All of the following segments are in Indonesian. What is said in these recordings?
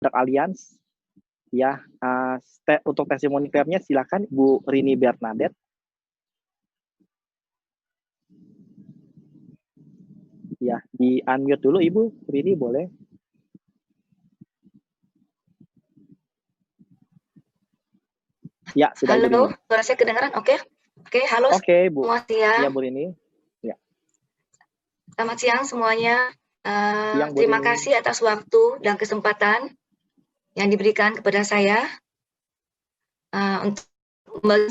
produk Allianz. Ya, untuk testimoni claim-nya silakan Bu Rini Bernadette. Ya, di-unmute dulu Ibu Rini, boleh? Ya, sudah. Halo, suara saya kedengaran? Oke, halo. Oke, Bu. Selamat siang. Ya, Bu Rini. Ya. Selamat siang semuanya. Siang, Bu Terima Rini. kasih atas waktu dan kesempatan yang diberikan kepada saya untuk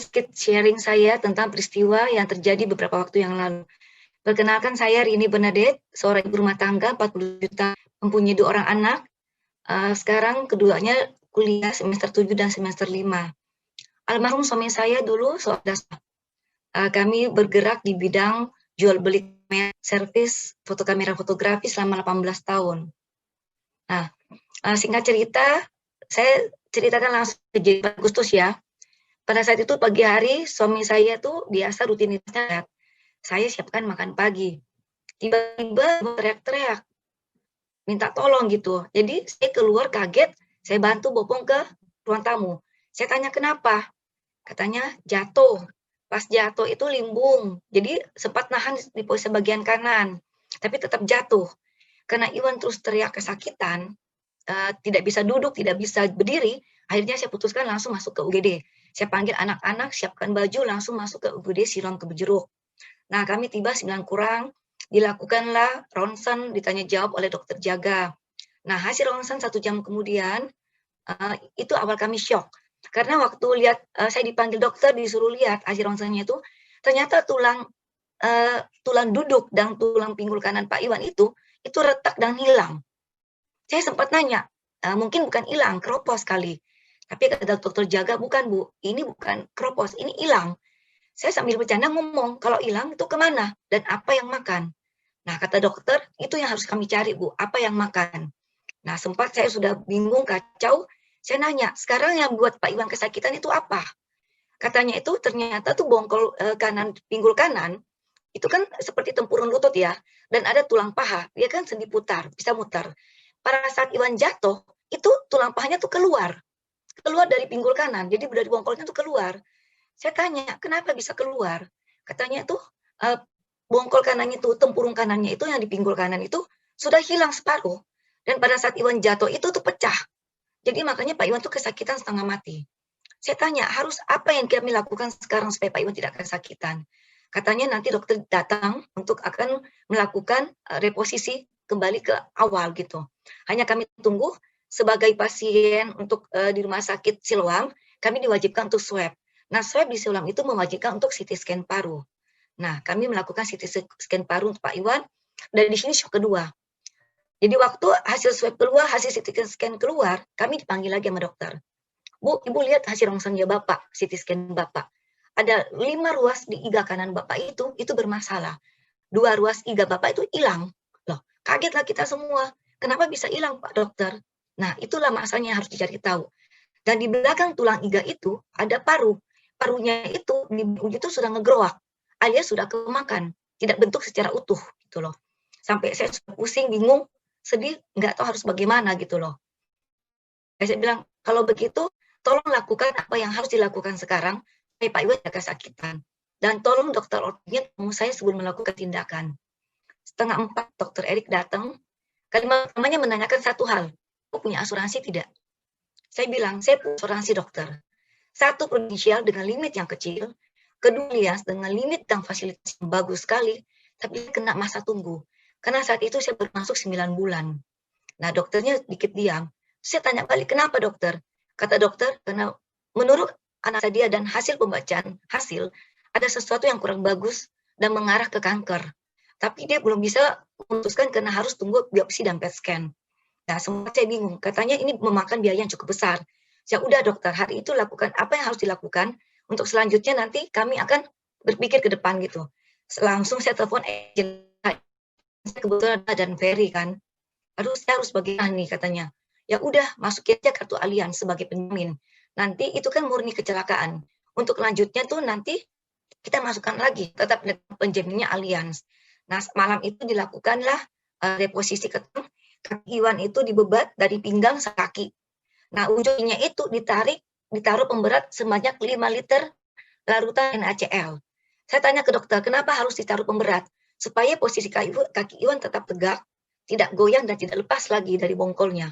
sedikit sharing saya tentang peristiwa yang terjadi beberapa waktu yang lalu. Perkenalkan, saya Rini Bernadette, seorang ibu rumah tangga 40 juta, mempunyai 2 orang anak. Sekarang keduanya kuliah semester 7 dan semester 5. Almarhum suami saya dulu kami bergerak di bidang jual beli servis foto kamera fotografi selama 18 tahun. Nah, singkat cerita, saya ceritakan langsung kejadian Agustus ya. Pada saat itu pagi hari suami saya tuh biasa rutinitasnya saya siapkan makan pagi. Tiba-tiba teriak-teriak, minta tolong gitu. Jadi saya keluar kaget, saya bantu bopong ke ruang tamu. Saya tanya kenapa? Katanya jatuh. Pas jatuh itu limbung, jadi sempat nahan di posisi bagian kanan, tapi tetap jatuh. Karena Iwan terus teriak kesakitan, tidak bisa duduk, tidak bisa berdiri, akhirnya saya putuskan langsung masuk ke UGD. Saya panggil anak-anak, siapkan baju, langsung masuk ke UGD Siloam Kebejeruk. Nah, kami tiba 9 kurang, dilakukanlah ronsen, ditanya jawab oleh dokter jaga. Nah, hasil ronsen 1 jam kemudian, itu awal kami syok. Karena waktu lihat saya dipanggil dokter disuruh lihat hasil ronsennya itu ternyata tulang duduk dan tulang pinggul kanan Pak Iwan itu retak dan hilang. Saya sempat nanya, mungkin bukan hilang, keropos kali. Tapi kata dokter jaga, bukan Bu, ini bukan keropos, ini hilang. Saya sambil bercanda ngomong, kalau hilang itu kemana dan apa yang makan. Nah kata dokter, itu yang harus kami cari Bu, apa yang makan. Nah sempat saya sudah bingung, kacau. Saya nanya, sekarang yang buat Pak Iwan kesakitan itu apa? Katanya itu ternyata tuh bongkol kanan, pinggul kanan, itu kan seperti tempurung lutut ya, dan ada tulang paha, dia kan sendi putar, bisa mutar. Pada saat Iwan jatuh, itu tulang pahanya tuh keluar dari pinggul kanan, jadi dari bongkolnya tuh keluar. Saya tanya, kenapa bisa keluar? Katanya tuh bongkol kanannya itu, tempurung kanannya itu yang di pinggul kanan itu sudah hilang separuh. Dan pada saat Iwan jatuh itu tuh pecah. Jadi makanya Pak Iwan tuh kesakitan setengah mati. Saya tanya, harus apa yang kami lakukan sekarang supaya Pak Iwan tidak kesakitan? Katanya nanti dokter datang untuk akan melakukan reposisi kembali ke awal gitu. Hanya kami tunggu sebagai pasien untuk di rumah sakit Siloam, kami diwajibkan untuk swab. Nah, swab di Siloam itu mewajibkan untuk CT scan paru. Nah, kami melakukan CT scan paru untuk Pak Iwan, dan di sini shock kedua. Jadi waktu hasil swab keluar, hasil CT scan keluar, kami dipanggil lagi sama dokter. Bu, Ibu lihat hasil rongsennya Bapak, CT scan Bapak. Ada 5 ruas di iga kanan Bapak itu bermasalah. 2 ruas iga Bapak itu hilang. Loh, kagetlah kita semua. Kenapa bisa hilang Pak Dokter? Nah, itulah masalahnya harus dicari tahu. Dan di belakang tulang iga itu ada paru. Parunya itu di ujung itu sudah ngegroak, alias sudah kemakan, tidak bentuk secara utuh gitu loh. Sampai saya pusing, bingung, sedih, nggak tahu harus bagaimana gitu loh. Saya bilang, kalau begitu tolong lakukan apa yang harus dilakukan sekarang supaya Pak Iwan tidak kesakitan. Dan tolong dokter ortopednya temu saya sebelum melakukan tindakan. 3:30 dokter Erik datang. Kalimat pertamanya menanyakan satu hal, "Kau punya asuransi tidak?" Saya bilang, "Saya punya asuransi dokter. 1 Prudential dengan limit yang kecil, kedua Allianz dengan limit dan fasilitas yang bagus sekali, tapi kena masa tunggu. Karena saat itu saya baru masuk 9 bulan. Nah, dokternya dikit diam. Saya tanya balik, "Kenapa dokter?" Kata dokter, "Karena menurut analisa dia dan hasil pembacaan hasil, ada sesuatu yang kurang bagus dan mengarah ke kanker. Tapi dia belum bisa memutuskan karena harus tunggu biopsi dan PET scan." Nah, sempat saya bingung. Katanya ini memakan biaya yang cukup besar. Ya udah dokter, hari itu lakukan apa yang harus dilakukan. Untuk selanjutnya nanti kami akan berpikir ke depan gitu. Langsung saya telepon agent. Kebetulan ada dan Ferry kan. Aduh, saya harus bagaimana nih katanya. Ya udah, masukin aja kartu Allianz sebagai penjamin. Nanti itu kan murni kecelakaan. Untuk lanjutnya tuh nanti kita masukkan lagi, tetap penjaminnya Allianz. Nah, malam itu dilakukanlah reposisi kaki Iwan itu dibebat dari pinggang ke kaki. Nah, ujungnya itu ditaruh pemberat sebanyak 5 liter larutan NaCl. Saya tanya ke dokter, kenapa harus ditaruh pemberat? Supaya posisi kaki Iwan tetap tegak, tidak goyang dan tidak lepas lagi dari bongkolnya.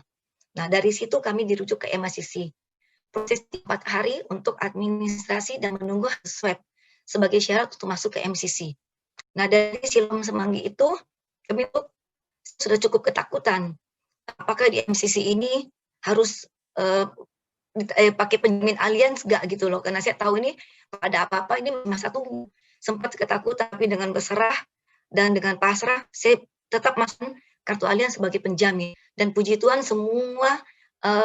Nah, dari situ kami dirujuk ke MACC. Proses 4 hari untuk administrasi dan menunggu swab sebagai syarat untuk masuk ke MCC. Nah, dari Siloam Semanggi itu, kami sudah cukup ketakutan. Apakah di MCC ini harus pakai penjamin aliens nggak gitu loh, karena saya tahu ini ada apa-apa ini masa tunggu. Sempat ketakutan, tapi dengan berserah dan dengan pasrah, saya tetap masuk kartu aliens sebagai penjamin. Dan puji Tuhan semua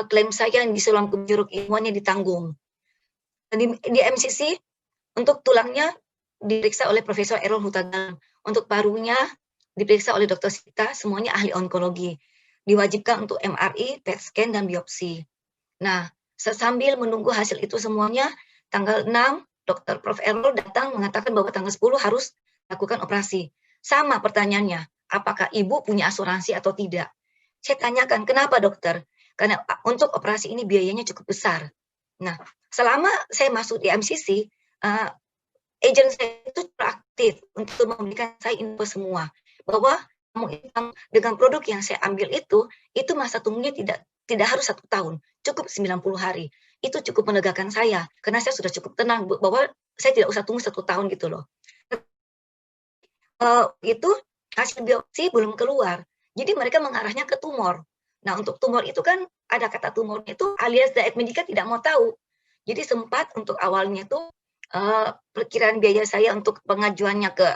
klaim saya yang di Siloam Jeruk ilmuannya ditanggung. Di MCC untuk tulangnya diperiksa oleh Profesor Errol Hutagalung, untuk parunya diperiksa oleh Dr. Sita, semuanya ahli onkologi. Diwajibkan untuk MRI, PET scan, dan biopsi. Nah, sambil menunggu hasil itu semuanya, tanggal 6, Dr. Prof. Errol datang mengatakan bahwa tanggal 10 harus lakukan operasi. Sama pertanyaannya, apakah ibu punya asuransi atau tidak? Saya tanyakan, kenapa dokter? Karena untuk operasi ini biayanya cukup besar. Nah, selama saya masuk di MCC, agen saya itu aktif untuk memberikan saya info semua. Bahwa dengan produk yang saya ambil itu masa tunggunya tidak harus 1 tahun, cukup 90 hari. Itu cukup menegakkan saya, karena saya sudah cukup tenang bahwa saya tidak usah tunggu 1 tahun gitu loh. Itu hasil biopsi belum keluar, jadi mereka mengarahnya ke tumor. Nah, untuk tumor itu kan ada kata tumornya itu alias Diet Medica tidak mau tahu. Jadi sempat untuk awalnya itu perkiraan biaya saya untuk pengajuannya ke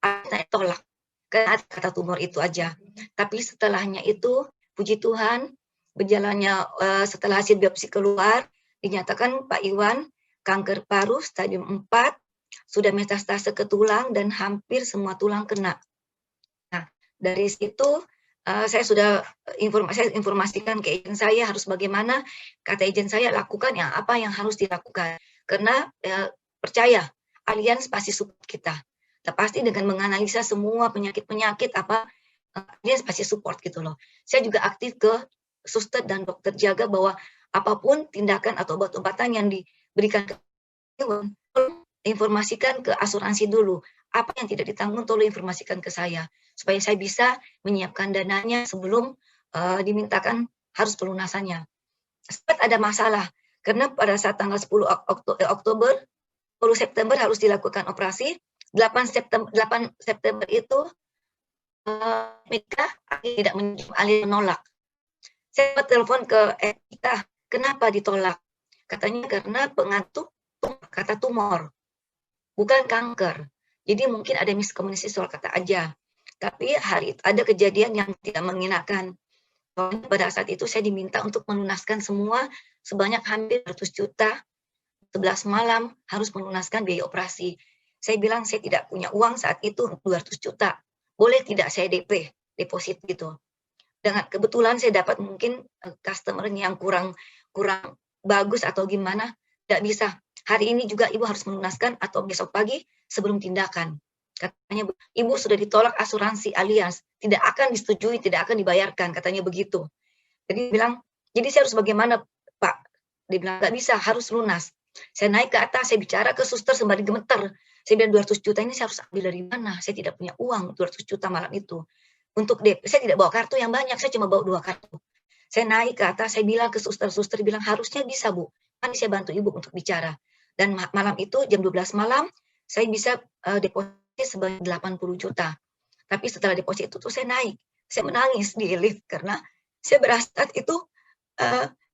saya tolak, karena ada kata tumor itu aja. Tapi setelahnya itu, puji Tuhan, berjalannya setelah hasil biopsi keluar, dinyatakan Pak Iwan kanker paru stadium 4, sudah metastase ke tulang dan hampir semua tulang kena. Nah, dari situ saya sudah informasikan ke agen saya harus bagaimana. Kata agen saya, lakukan apa yang harus dilakukan. Karena percaya, aliens pasti support kita. Pasti dengan menganalisa semua penyakit-penyakit aliens pasti support gitu loh. Saya juga aktif ke suster dan dokter jaga bahwa apapun tindakan atau obat-obatan yang diberikan ke informasikan ke asuransi dulu. Apa yang tidak ditanggung tolong informasikan ke saya supaya saya bisa menyiapkan dananya sebelum dimintakan harus pelunasannya. Sempat ada masalah karena pada saat tanggal 10 Oktober 10 September harus dilakukan operasi. 8 September itu mereka tidak menolak. Saya telepon ke kita, kenapa ditolak? Katanya karena pengantuk kata tumor, bukan kanker. Jadi mungkin ada miskomunikasi soal kata aja. Tapi hari itu ada kejadian yang tidak mengenakan. Pada saat itu saya diminta untuk melunaskan semua sebanyak hampir 100 juta. 11 malam harus melunaskan biaya operasi. Saya bilang saya tidak punya uang saat itu 200 juta. Boleh tidak saya DP, deposit gitu. Dengan kebetulan saya dapat mungkin customer yang kurang bagus atau gimana, tidak bisa. Hari ini juga ibu harus melunaskan atau besok pagi sebelum tindakan. Katanya, ibu sudah ditolak asuransi alias tidak akan disetujui, tidak akan dibayarkan, katanya begitu. Jadi bilang, jadi saya harus bagaimana Pak? Dia bilang nggak bisa, harus lunas. Saya naik ke atas, saya bicara ke suster sembari gemeter. Saya bilang 200 juta ini saya harus ambil dari mana? Saya tidak punya uang 200 juta malam itu. Untuk DP, saya tidak bawa kartu yang banyak, saya cuma bawa 2 kartu. Saya naik ke atas, saya bilang ke suster bilang harusnya bisa Bu. Nanti saya bantu ibu untuk bicara. Dan malam itu jam 12 malam saya bisa deposit sebanyak 80 juta. Tapi setelah deposit itu tuh saya naik, saya menangis di lift karena saya berasa itu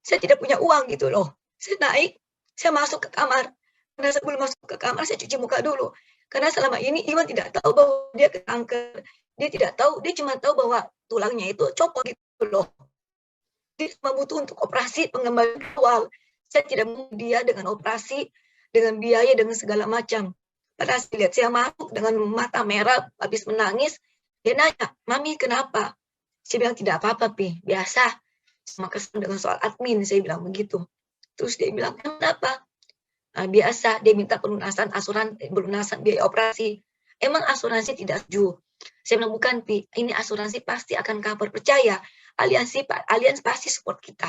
saya tidak punya uang gitu loh. Saya naik, saya masuk ke kamar. Karena sebelum masuk ke kamar saya cuci muka dulu. Karena selama ini Iwan tidak tahu bahwa dia kanker. Dia tidak tahu, dia cuma tahu bahwa tulangnya itu copot gitu loh. Dia cuma butuh untuk operasi pengembalian awal. Saya tidak mau dia dengan operasi, dengan biaya, dengan segala macam. Pada saat lihat saya masuk dengan mata merah, habis menangis, dia nanya, Mami kenapa? Saya bilang tidak apa-apa, Pi, biasa. Sama kesal dengan soal admin, saya bilang begitu. Terus dia bilang, kenapa? Nah, biasa, dia minta pelunasan biaya operasi. Emang asuransi tidak setuju? Saya bilang, bukan, Pi, ini asuransi pasti akan cover, percaya. Alians pasti support kita.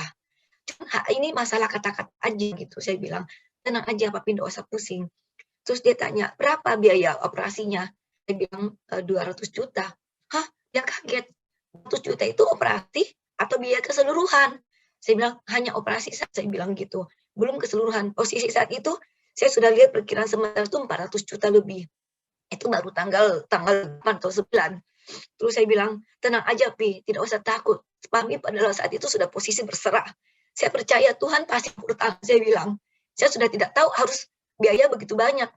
Ini masalah kata-kata aja gitu, saya bilang, "Tenang aja papi nggak usah pusing." Terus dia tanya, "Berapa biaya operasinya?" Saya bilang, 200 juta. Hah? Dia kaget, 200 juta itu operasi atau biaya keseluruhan? Saya bilang, "Hanya operasi," saya bilang gitu, belum keseluruhan. Posisi saat itu, saya sudah lihat perkiraan sementara itu 400 juta lebih. Itu baru tanggal tanggal 8 atau 9. Terus saya bilang, "Tenang aja Pi, tidak usah takut. Kami pada saat itu sudah posisi berserah. Saya percaya Tuhan pasti bertahan," saya bilang. Saya sudah tidak tahu harus biaya begitu banyak.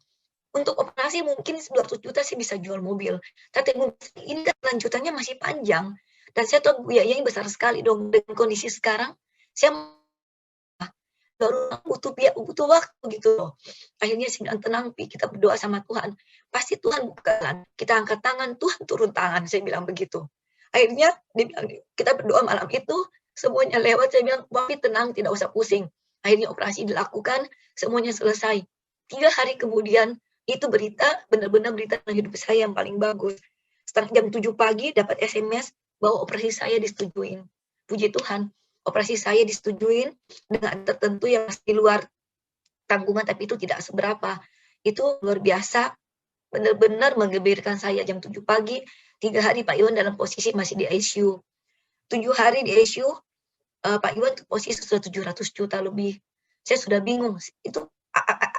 Untuk operasi mungkin 200 juta sih bisa jual mobil. Tapi ini kan lanjutannya masih panjang. Dan saya tahu biayanya besar sekali dong dengan kondisi sekarang. Saya baru butuh waktu gitu loh. Akhirnya saya bilang, "Tenang Pi, kita berdoa sama Tuhan. Pasti Tuhan buka jalan. Kita angkat tangan, Tuhan turun tangan," saya bilang begitu. Akhirnya dia bilang, kita berdoa malam itu, semuanya lewat, saya bilang, "Papi tenang, tidak usah pusing." Akhirnya operasi dilakukan, semuanya selesai. 3 hari kemudian, itu berita, benar-benar berita dalam hidup saya yang paling bagus. Setengah jam 7 pagi dapat SMS bahwa operasi saya disetujuin. Puji Tuhan, operasi saya disetujuin dengan tertentu yang di luar tanggungan, tapi itu tidak seberapa. Itu luar biasa, benar-benar menggembirakan saya. Jam 7 pagi, 3 hari Pak Iwan dalam posisi masih di ICU. 7 hari di ICU, Pak Iwan posisi sudah 700 juta lebih. Saya sudah bingung, itu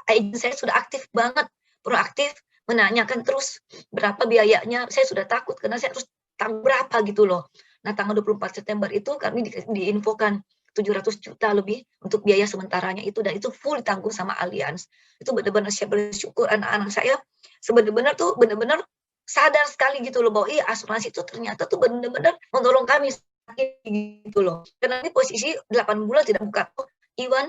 agent saya sudah aktif banget, proaktif, menanyakan terus berapa biayanya. Saya sudah takut karena saya harus tanggung berapa gitu loh. Nah, tanggal 24 September itu kami diinfokan 700 juta lebih untuk biaya sementaranya itu, dan itu full ditanggung sama Allianz. Itu benar-benar saya bersyukur, anak-anak saya benar-benar tuh benar-benar sadar sekali gitu loh bahwa asuransi itu ternyata tuh benar-benar menolong kami gitu loh. Karena ini posisi 8 bulan tidak buka toko, Iwan,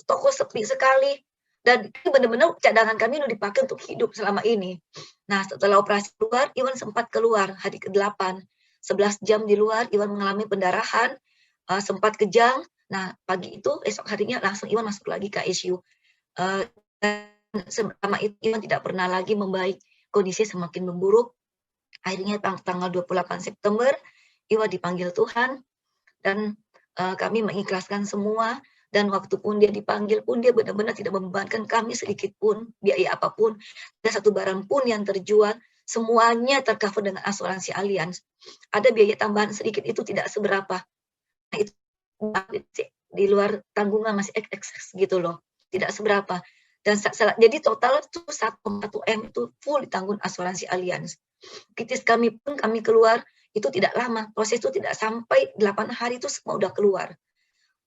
toko sepi sekali, dan ini benar-benar cadangan kami udah dipakai untuk hidup selama ini. Nah, setelah operasi keluar, Iwan sempat keluar hari ke-8. 11 jam di luar, Iwan mengalami pendarahan, sempat kejang. Nah, pagi itu, esok harinya langsung Iwan masuk lagi ke ICU. Dan selama itu Iwan tidak pernah lagi membaik, kondisi semakin memburuk. Akhirnya tanggal 28 September, Iwan dipanggil Tuhan, dan kami mengikhlaskan semua. Dan waktu pun dia dipanggil pun, dia benar-benar tidak membebankan kami sedikit pun, biaya apapun. Ada satu barang pun yang terjual, semuanya tercover dengan asuransi Allianz. Ada biaya tambahan sedikit, itu tidak seberapa. Nah, itu di luar tanggungan masih excess gitu loh, tidak seberapa. Dan jadi total itu 1,1 M itu full ditanggung asuransi Allianz. Kritis kami pun, kami keluar itu tidak lama, proses itu tidak sampai 8 hari itu semua udah keluar.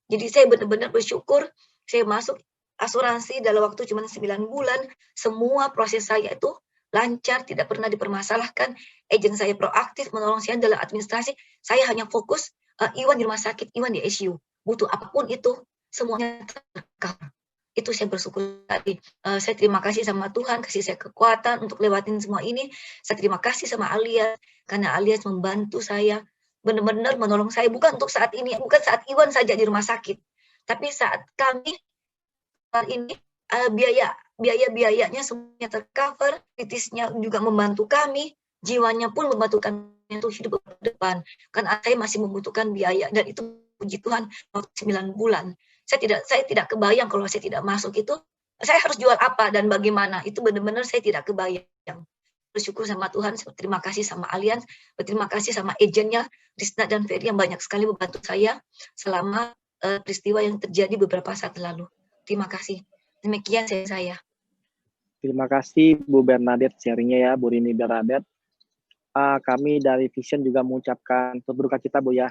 Jadi saya benar-benar bersyukur, saya masuk asuransi dalam waktu cuma 9 bulan, semua proses saya itu lancar, tidak pernah dipermasalahkan. Agen saya proaktif menolong saya dalam administrasi. Saya hanya fokus, Iwan di rumah sakit, Iwan di ICU. Butuh apapun itu, semuanya tercover. Itu saya bersyukur tadi. Saya terima kasih sama Tuhan, kasih saya kekuatan untuk lewatin semua ini. Saya terima kasih sama Allianz, karena Allianz membantu saya, benar-benar menolong saya, bukan untuk saat ini, bukan saat Iwan saja di rumah sakit, tapi saat kami saat ini biaya-biayanya semuanya tercover, kritisnya juga membantu kami, jiwanya pun membantu kami untuk hidup ke depan. Karena saya masih membutuhkan biaya, dan itu puji Tuhan waktu 9 bulan. Saya tidak kebayang kalau saya tidak masuk itu, saya harus jual apa dan bagaimana. Itu benar-benar saya tidak kebayang. Bersyukur sama Tuhan, terima kasih sama Allianz, berterima kasih sama agennya, Risna dan Ferry yang banyak sekali membantu saya selama peristiwa yang terjadi beberapa saat lalu. Terima kasih. Demikian saya. Terima kasih Bu Bernadette sharingnya ya, Bu Rini Bernadette. Kami dari Vision juga mengucapkan berduka cita Bu ya